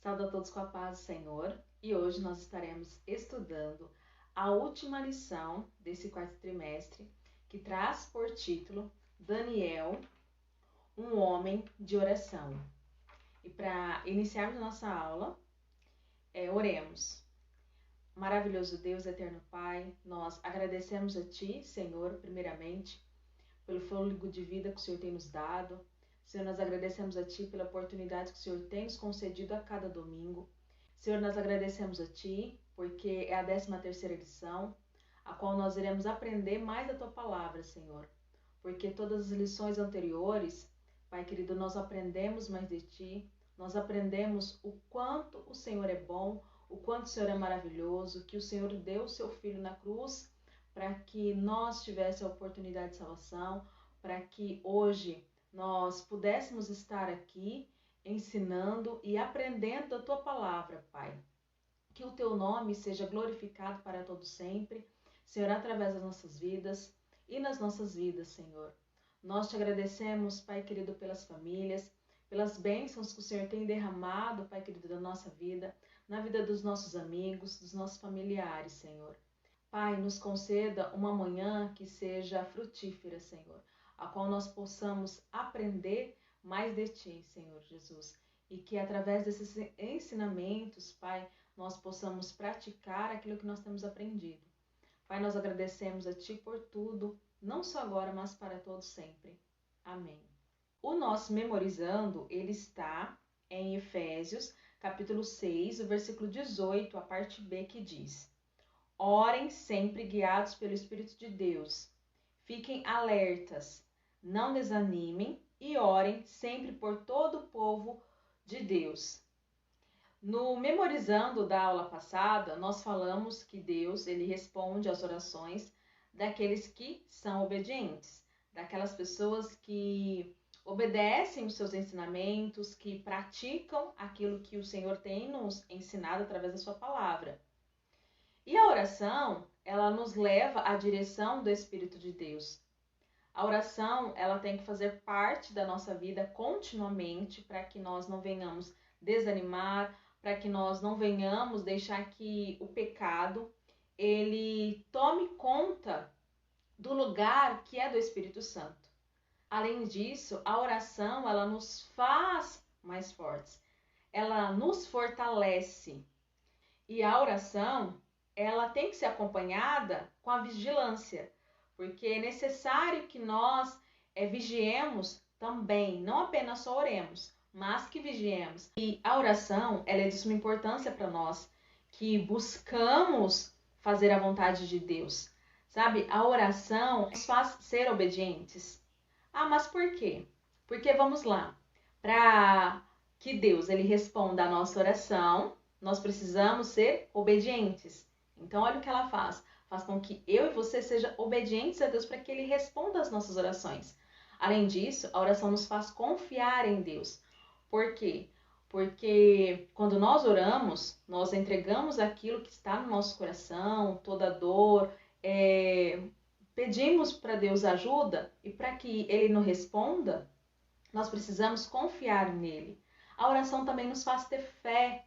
Saúde a todos com a paz do Senhor e hoje nós estaremos estudando a última lição desse quarto trimestre que traz por título Daniel, um homem de oração. E para iniciarmos nossa aula, oremos. Maravilhoso Deus, eterno Pai, nós agradecemos a Ti, Senhor, primeiramente, pelo fôlego de vida que o Senhor tem nos dado. Senhor, nós agradecemos a Ti pela oportunidade que o Senhor tem nos concedido a cada domingo. Senhor, nós agradecemos a Ti porque é a 13ª lição, a qual nós iremos aprender mais da Tua Palavra, Senhor. Porque todas as lições anteriores, Pai querido, nós aprendemos mais de Ti, nós aprendemos o quanto o Senhor é bom, o quanto o Senhor é maravilhoso, que o Senhor deu o Seu Filho na cruz para que nós tivéssemos a oportunidade de salvação, para que hoje nós pudéssemos estar aqui ensinando e aprendendo da Tua Palavra, Pai. Que o Teu nome seja glorificado para todo sempre, Senhor, através das nossas vidas e nas nossas vidas, Senhor. Nós te agradecemos, Pai querido, pelas famílias, pelas bênçãos que o Senhor tem derramado, Pai querido, da nossa vida, na vida dos nossos amigos, dos nossos familiares, Senhor. Pai, nos conceda uma manhã que seja frutífera, Senhor, a qual nós possamos aprender mais de Ti, Senhor Jesus, e que através desses ensinamentos, Pai, nós possamos praticar aquilo que nós temos aprendido. Pai, nós agradecemos a Ti por tudo, não só agora, mas para todos sempre. Amém. O nosso memorizando, ele está em Efésios, capítulo 6, o versículo 18, a parte B, que diz: Orem sempre guiados pelo Espírito de Deus. Fiquem alertas, não desanimem e orem sempre por todo o povo de Deus. No memorizando da aula passada, nós falamos que Deus, ele responde às orações daqueles que são obedientes, daquelas pessoas que obedecem os seus ensinamentos, que praticam aquilo que o Senhor tem nos ensinado através da sua palavra. E a oração, ela nos leva à direção do Espírito de Deus. A oração, ela tem que fazer parte da nossa vida continuamente para que nós não venhamos desanimar, para que nós não venhamos deixar que o pecado, ele tome conta do lugar que é do Espírito Santo. Além disso, a oração, ela nos faz mais fortes. Ela nos fortalece. E a oração, ela tem que ser acompanhada com a vigilância, porque é necessário que nós vigiemos também, não apenas só oremos, mas que vigiemos. E a oração, ela é de suma importância para nós, que buscamos fazer a vontade de Deus. Sabe, a oração nos faz ser obedientes. Ah, mas por quê? Porque, vamos lá, para que Deus ele responda a nossa oração, nós precisamos ser obedientes. Então, olha o que ela faz. Faz com que eu e você sejam obedientes a Deus para que Ele responda às nossas orações. Além disso, a oração nos faz confiar em Deus. Por quê? Porque quando nós oramos, nós entregamos aquilo que está no nosso coração, toda a dor, pedimos para Deus ajuda e para que Ele nos responda, nós precisamos confiar nele. A oração também nos faz ter fé.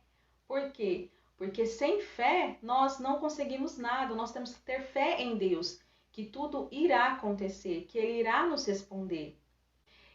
Por quê? Porque sem fé nós não conseguimos nada, nós temos que ter fé em Deus, que tudo irá acontecer, que Ele irá nos responder.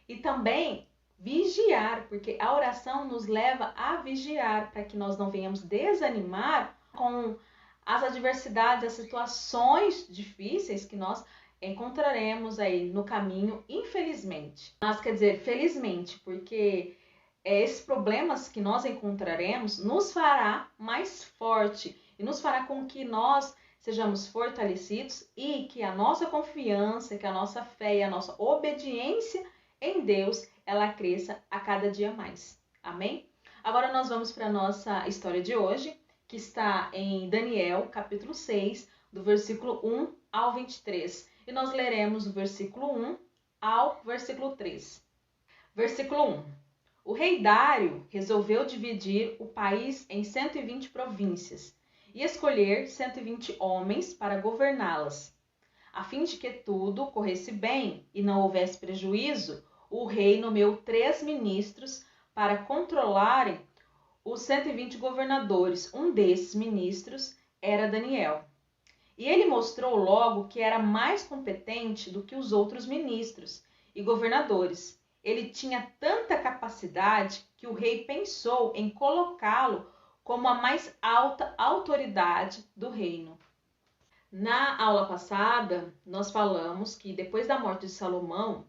E também vigiar, porque a oração nos leva a vigiar, para que nós não venhamos desanimar com as adversidades, as situações difíceis que nós encontraremos aí no caminho, infelizmente. Mas quer dizer, felizmente, porque esses problemas que nós encontraremos nos fará mais forte e nos fará com que nós sejamos fortalecidos e que a nossa confiança, que a nossa fé e a nossa obediência em Deus, ela cresça a cada dia mais. Amém? Agora nós vamos para a nossa história de hoje, que está em Daniel, capítulo 6, do versículo 1 ao 23. E nós leremos do versículo 1 ao versículo 3. Versículo 1. O rei Dário resolveu dividir o país em 120 províncias e escolher 120 homens para governá-las. A fim de que tudo corresse bem e não houvesse prejuízo, o rei nomeou 3 ministros para controlarem os 120 governadores. Um desses ministros era Daniel. E ele mostrou logo que era mais competente do que os outros ministros e governadores. Ele tinha tanta capacidade que o rei pensou em colocá-lo como a mais alta autoridade do reino. Na aula passada, nós falamos que depois da morte de Salomão,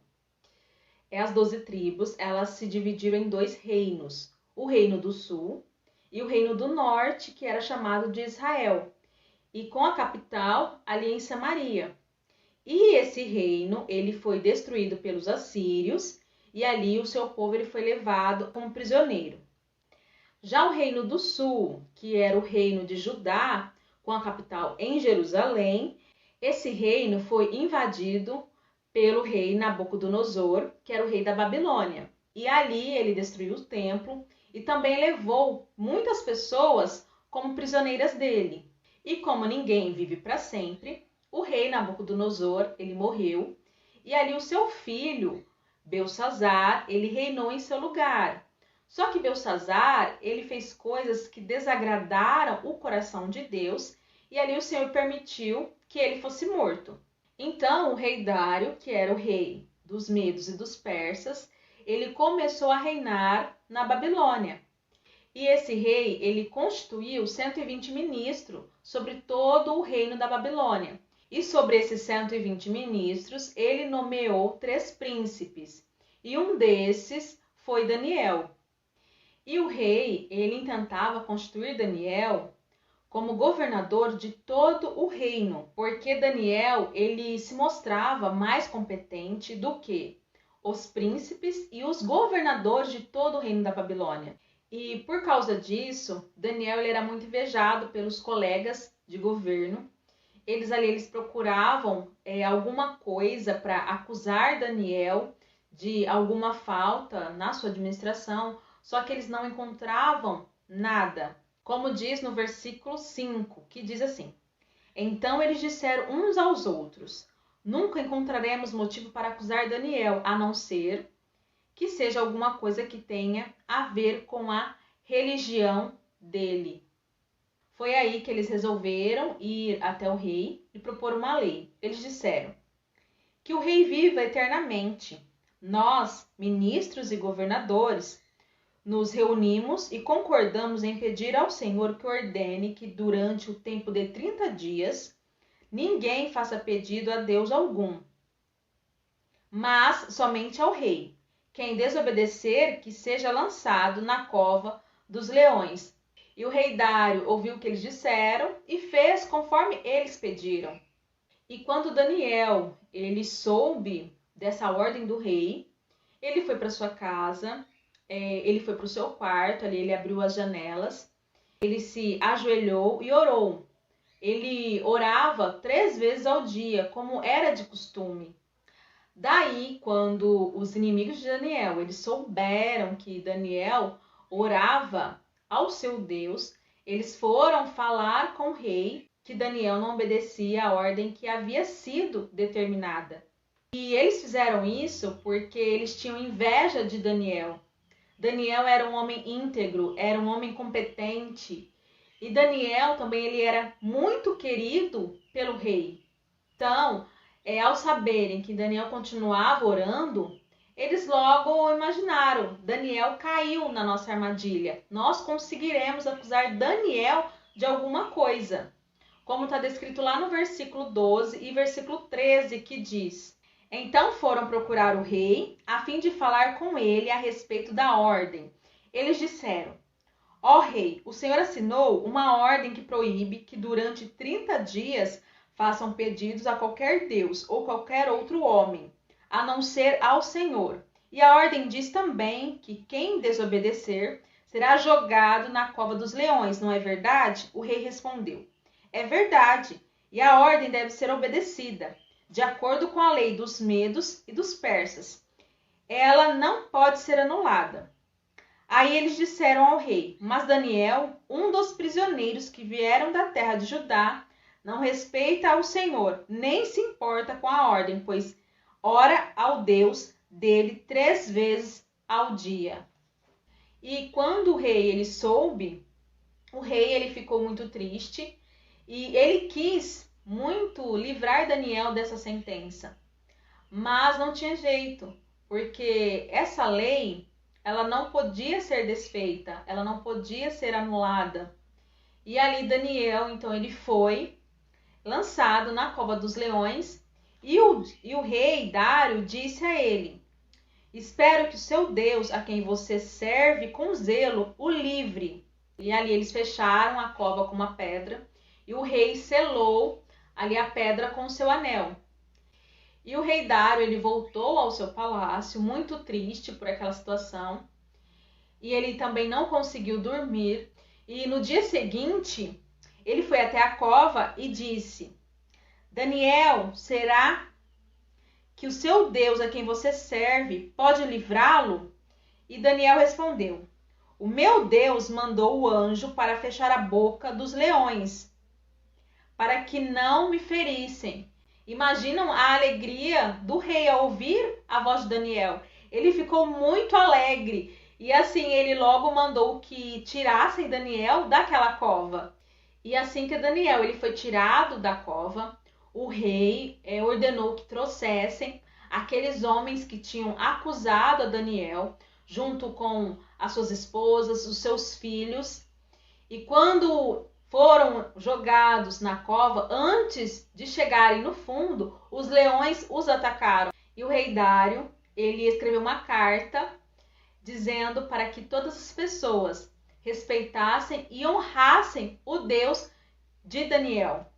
as 12 tribos elas se dividiram em dois reinos, o reino do sul e o reino do norte, que era chamado de Israel, e com a capital ali em Samaria. E esse reino ele foi destruído pelos assírios e ali o seu povo ele foi levado como prisioneiro. Já o reino do sul, que era o reino de Judá, com a capital em Jerusalém, esse reino foi invadido pelo rei Nabucodonosor, que era o rei da Babilônia. E ali ele destruiu o templo e também levou muitas pessoas como prisioneiras dele. E como ninguém vive para sempre, o rei Nabucodonosor, ele morreu, e ali o seu filho, Belsazzar, ele reinou em seu lugar. Só que Belsazzar, ele fez coisas que desagradaram o coração de Deus, e ali o Senhor permitiu que ele fosse morto. Então, o rei Dário, que era o rei dos medos e dos persas, ele começou a reinar na Babilônia. E esse rei, ele constituiu 120 ministros sobre todo o reino da Babilônia. E sobre esses 120 ministros, ele nomeou 3 príncipes. E um desses foi Daniel. E o rei, ele intentava constituir Daniel como governador de todo o reino, porque Daniel, ele se mostrava mais competente do que os príncipes e os governadores de todo o reino da Babilônia. E por causa disso, Daniel ele era muito invejado pelos colegas de governo. Eles procuravam alguma coisa para acusar Daniel de alguma falta na sua administração, só que eles não encontravam nada. Como diz no versículo 5, que diz assim: Então eles disseram uns aos outros: Nunca encontraremos motivo para acusar Daniel, a não ser que seja alguma coisa que tenha a ver com a religião dele. Foi aí que eles resolveram ir até o rei e propor uma lei. Eles disseram: Que o rei viva eternamente. Nós, ministros e governadores, nos reunimos e concordamos em pedir ao Senhor que ordene que durante o tempo de 30 dias ninguém faça pedido a Deus algum, mas somente ao rei. Quem desobedecer, que seja lançado na cova dos leões. E o rei Dário ouviu o que eles disseram e fez conforme eles pediram. E quando Daniel ele soube dessa ordem do rei, ele foi para sua casa, ele foi para o seu quarto, ali ele abriu as janelas, ele se ajoelhou e orou. Ele orava 3 vezes ao dia, como era de costume. Daí, quando os inimigos de Daniel, eles souberam que Daniel orava ao seu Deus, eles foram falar com o rei que Daniel não obedecia à ordem que havia sido determinada. E eles fizeram isso porque eles tinham inveja de Daniel. Daniel era um homem íntegro, era um homem competente. E Daniel também ele era muito querido pelo rei. Então, ao saberem que Daniel continuava orando, eles logo imaginaram: Daniel caiu na nossa armadilha. Nós conseguiremos acusar Daniel de alguma coisa. Como está descrito lá no versículo 12 e versículo 13, que diz: Então foram procurar o rei, a fim de falar com ele a respeito da ordem. Eles disseram: Ó rei, o Senhor assinou uma ordem que proíbe que durante 30 dias façam pedidos a qualquer Deus ou qualquer outro homem, a não ser ao Senhor. E a ordem diz também que quem desobedecer será jogado na cova dos leões, não é verdade? O rei respondeu: É verdade, e a ordem deve ser obedecida, de acordo com a lei dos medos e dos persas. Ela não pode ser anulada. Aí eles disseram ao rei: Mas Daniel, um dos prisioneiros que vieram da terra de Judá, não respeita ao Senhor, nem se importa com a ordem, pois ora ao Deus dele 3 vezes ao dia. E quando o rei ele soube, o rei ele ficou muito triste e ele quis muito livrar Daniel dessa sentença. Mas não tinha jeito, porque essa lei, ela não podia ser desfeita, ela não podia ser anulada. E ali Daniel, então ele foi lançado na cova dos leões e o rei Dário disse a ele: espero que o seu Deus, a quem você serve com zelo, o livre. E ali eles fecharam a cova com uma pedra e o rei selou ali a pedra com o seu anel. E o rei Dário, ele voltou ao seu palácio, muito triste por aquela situação. E ele também não conseguiu dormir. E no dia seguinte, ele foi até a cova e disse: Daniel, será que o seu Deus, a quem você serve, pode livrá-lo? E Daniel respondeu: o meu Deus mandou o anjo para fechar a boca dos leões, para que não me ferissem. Imaginam a alegria do rei ao ouvir a voz de Daniel. Ele ficou muito alegre e assim ele logo mandou que tirassem Daniel daquela cova. E assim que Daniel ele foi tirado da cova, o rei ordenou que trouxessem aqueles homens que tinham acusado a Daniel, junto com as suas esposas, os seus filhos. E quando foram jogados na cova, antes de chegarem no fundo, os leões os atacaram. E o rei Dário, ele escreveu uma carta dizendo para que todas as pessoas respeitassem e honrassem o Deus de Daniel.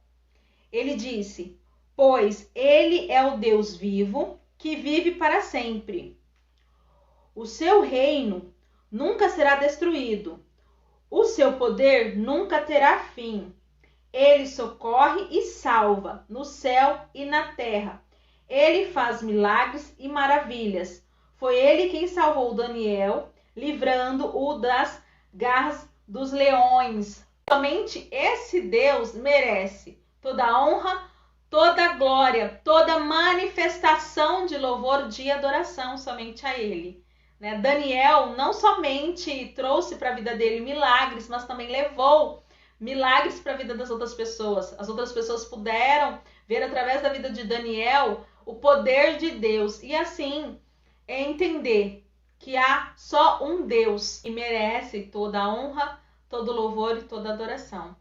Ele disse: pois ele é o Deus vivo, que vive para sempre. O seu reino nunca será destruído. O seu poder nunca terá fim. Ele socorre e salva no céu e na terra. Ele faz milagres e maravilhas. Foi ele quem salvou Daniel, livrando-o das garras dos leões. Somente esse Deus merece toda a honra, toda a glória, toda a manifestação de louvor, de adoração somente a ele. Daniel não somente trouxe para a vida dele milagres, mas também levou milagres para a vida das outras pessoas. As outras pessoas puderam ver através da vida de Daniel o poder de Deus e assim entender que há só um Deus que merece toda a honra, todo o louvor e toda a adoração.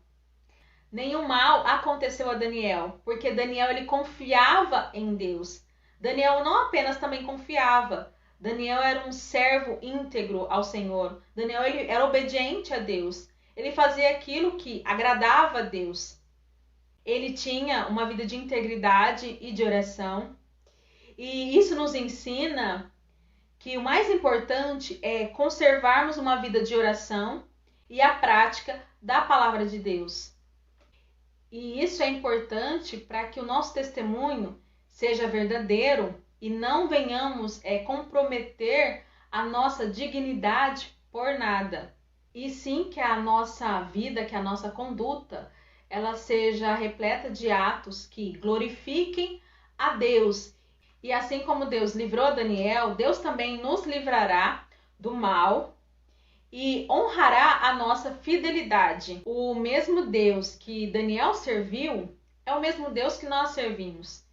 Nenhum mal aconteceu a Daniel, porque Daniel ele confiava em Deus. Daniel não apenas também confiava, Daniel era um servo íntegro ao Senhor. Daniel ele era obediente a Deus. Ele fazia aquilo que agradava a Deus. Ele tinha uma vida de integridade e de oração. E isso nos ensina que o mais importante é conservarmos uma vida de oração e a prática da palavra de Deus. E isso é importante para que o nosso testemunho seja verdadeiro e não venhamos comprometer a nossa dignidade por nada. E sim que a nossa vida, que a nossa conduta, ela seja repleta de atos que glorifiquem a Deus. E assim como Deus livrou Daniel, Deus também nos livrará do mal e honrará a nossa fidelidade. O mesmo Deus que Daniel serviu é o mesmo Deus que nós servimos.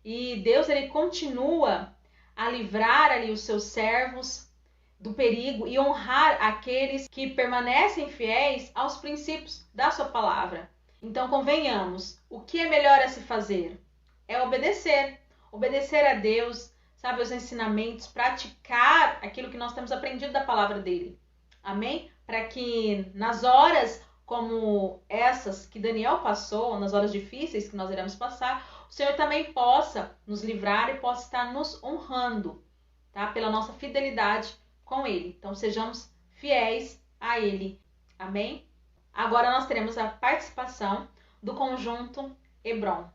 E Deus ele continua a livrar ali os seus servos do perigo e honrar aqueles que permanecem fiéis aos princípios da sua palavra. Então convenhamos, o que é melhor a se fazer? É obedecer. Obedecer a Deus, sabe, os ensinamentos, praticar aquilo que nós temos aprendido da palavra dele. Amém? Para que nas horas como essas que Daniel passou, nas horas difíceis que nós iremos passar, o Senhor também possa nos livrar e possa estar nos honrando, tá? Pela nossa fidelidade com Ele. Então, sejamos fiéis a Ele. Amém? Agora nós teremos a participação do conjunto Hebron.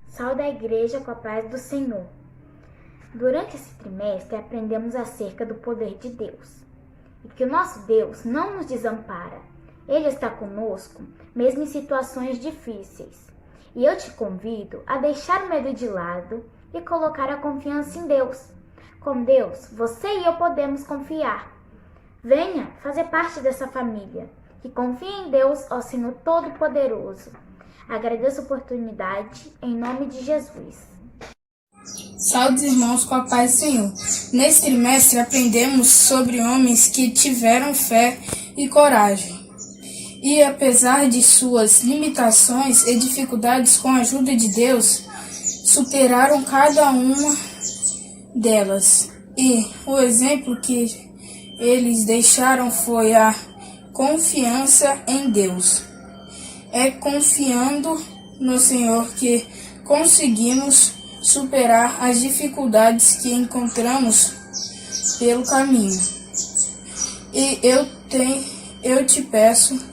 Saúde a igreja com a paz do Senhor. Durante esse trimestre, aprendemos acerca do poder de Deus. E que o nosso Deus não nos desampara. Ele está conosco, mesmo em situações difíceis. E eu te convido a deixar o medo de lado e colocar a confiança em Deus. Com Deus, você e eu podemos confiar. Venha fazer parte dessa família, que confia em Deus, ó Senhor Todo-Poderoso. Agradeço a oportunidade, em nome de Jesus. Salve, irmãos, com a paz do Senhor. Nesse trimestre aprendemos sobre homens que tiveram fé e coragem. E apesar de suas limitações e dificuldades, com a ajuda de Deus, superaram cada uma delas. E o exemplo que eles deixaram foi a confiança em Deus. É confiando no Senhor que conseguimos superar as dificuldades que encontramos pelo caminho. E eu te peço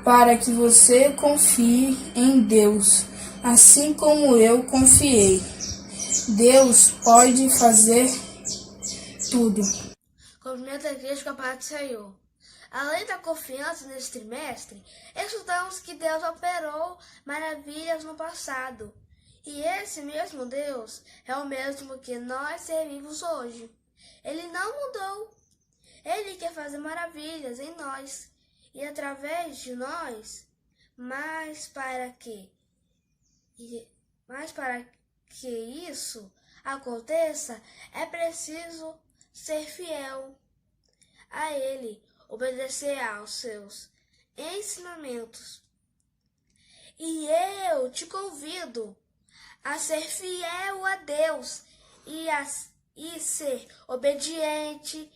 para que você confie em Deus, assim como eu confiei. Deus pode fazer tudo. Cumprimento a igreja com a paz do Senhor. Além da confiança nesse trimestre, estudamos que Deus operou maravilhas no passado. E esse mesmo Deus é o mesmo que nós servimos hoje. Ele não mudou. Ele quer fazer maravilhas em nós e através de nós. Mas para que isso aconteça, é preciso ser fiel a Ele, obedecer aos seus ensinamentos. E eu te convido a ser fiel a Deus e ser obediente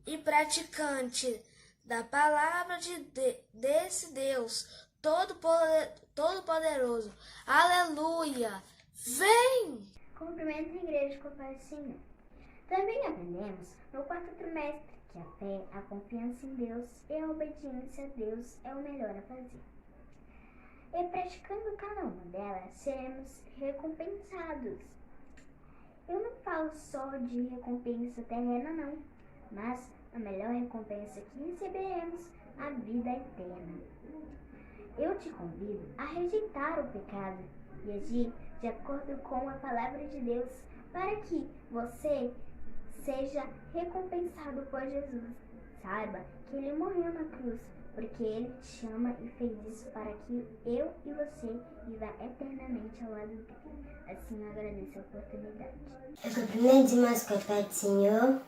e praticante da palavra desse Deus Todo-Poderoso. Aleluia! Vem! Cumprimento a igreja com a paz do Senhor. Também aprendemos no quarto trimestre que a fé, a confiança em Deus e a obediência a Deus é o melhor a fazer. E praticando cada uma delas, seremos recompensados. Eu não falo só de recompensa terrena, não, mas a melhor recompensa que receberemos, a vida eterna. Eu te convido a rejeitar o pecado e agir de acordo com a palavra de Deus, para que você seja recompensado por Jesus. Saiba que Ele morreu na cruz, porque Ele te ama e fez isso para que eu e você viva eternamente ao lado dele. Assim eu agradeço a oportunidade. Eu cumprimento mais com a paz do Senhor.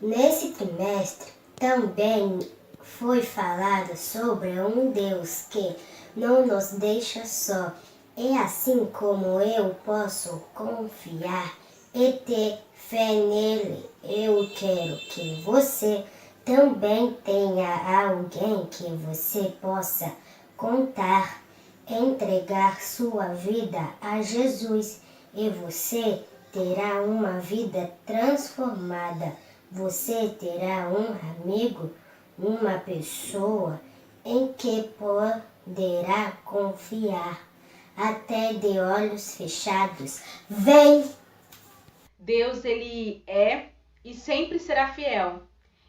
Nesse trimestre também foi falado sobre um Deus que não nos deixa só. E assim como eu posso confiar e ter fé nele, eu quero que você também tenha alguém que você possa contar, entregar sua vida a Jesus e você terá uma vida transformada. Você terá um amigo, uma pessoa em que poderá confiar, até de olhos fechados. Vem! Deus, Ele é e sempre será fiel.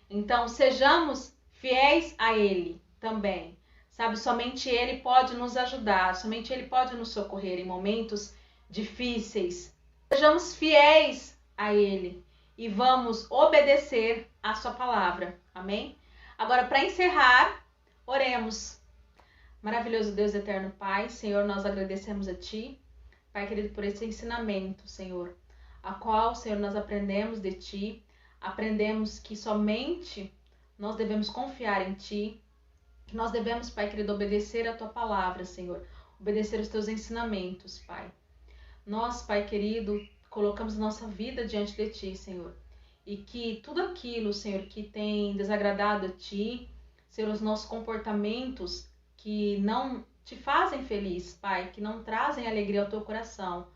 Então, sejamos fiéis a Ele também. Sabe, somente Ele pode nos ajudar, somente Ele pode nos socorrer em momentos difíceis. Sejamos fiéis a Ele e vamos obedecer a sua palavra. Amém? Agora, para encerrar, oremos. Maravilhoso Deus, eterno Pai, Senhor, nós agradecemos a Ti, Pai querido, por esse ensinamento, Senhor, a qual, Senhor, nós aprendemos de Ti, aprendemos que somente nós devemos confiar em Ti, que nós devemos, Pai querido, obedecer a Tua palavra, Senhor, obedecer os Teus ensinamentos, Pai. Nós, Pai querido, colocamos nossa vida diante de Ti, Senhor, e que tudo aquilo, Senhor, que tem desagradado a Ti, Senhor, os nossos comportamentos que não te fazem feliz, Pai, que não trazem alegria ao Teu coração,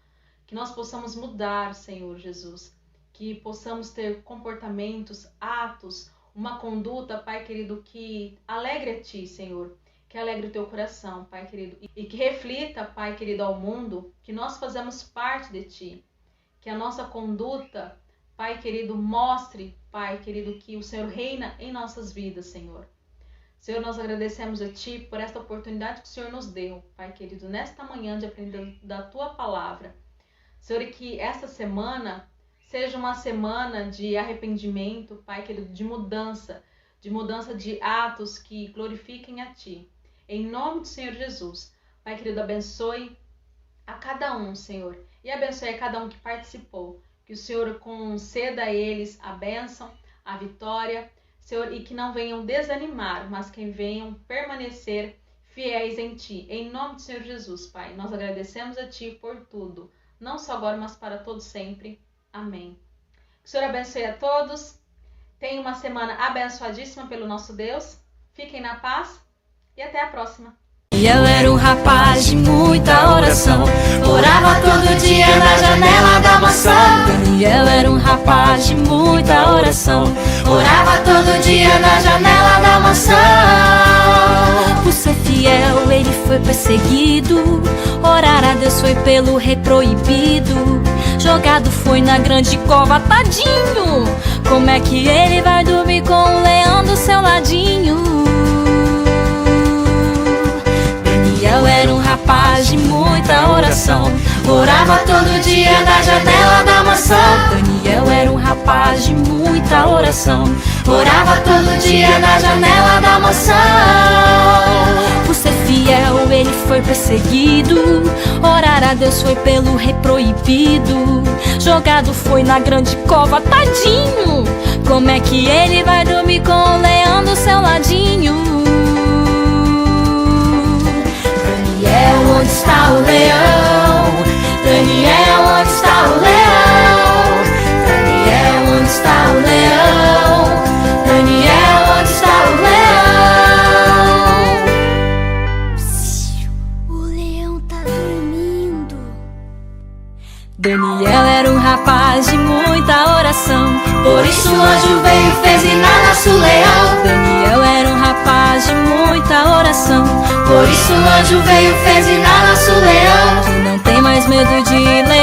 que nós possamos mudar, Senhor Jesus, que possamos ter comportamentos, atos, uma conduta, Pai querido, que alegre a Ti, Senhor, que alegre o Teu coração, Pai querido, e que reflita, Pai querido, ao mundo, que nós fazemos parte de Ti, que a nossa conduta, Pai querido, mostre, Pai querido, que o Senhor reina em nossas vidas, Senhor. Senhor, nós agradecemos a Ti por esta oportunidade que o Senhor nos deu, Pai querido, nesta manhã de aprender da Tua palavra. Senhor, e que esta semana seja uma semana de arrependimento, Pai querido, de mudança de atos que glorifiquem a Ti. Em nome do Senhor Jesus, Pai querido, abençoe a cada um, Senhor, e abençoe a cada um que participou. Que o Senhor conceda a eles a bênção, a vitória, Senhor, e que não venham desanimar, mas que venham permanecer fiéis em Ti. Em nome do Senhor Jesus, Pai, nós agradecemos a Ti por tudo, não só agora, mas para todos sempre. Amém. Que o Senhor abençoe a todos. Tenha uma semana abençoadíssima pelo nosso Deus. Fiquem na paz e até a próxima. Daniel era um rapaz de muita oração, orava todo dia na janela da mansão. Daniel era um rapaz de muita oração, orava todo dia na janela da mansão. Por ser fiel ele foi perseguido, orar a Deus foi pelo rei proibido. Jogado foi na grande cova, tadinho. Como é que ele vai dormir com o leão do seu ladinho? Daniel era um rapaz de muita oração, orava todo dia na janela da mansão. Daniel era um rapaz de muita oração, orava todo dia na janela da mansão. Por ser fiel ele foi perseguido, orar a Deus foi pelo rei proibido. Jogado foi na grande cova, tadinho. Como é que ele vai dormir com o leão do seu ladinho? Daniel, onde está o leão? Daniel, onde está o leão? Daniel, onde está o leão? Daniel, onde está o leão? O leão tá dormindo. Daniel era um rapaz de muita oração, por isso o anjo veio e fez rinar nosso leão. Daniel era um rapaz de muita oração, por isso o anjo veio e fez rinar nosso leão. Que não tem mais medo de leão.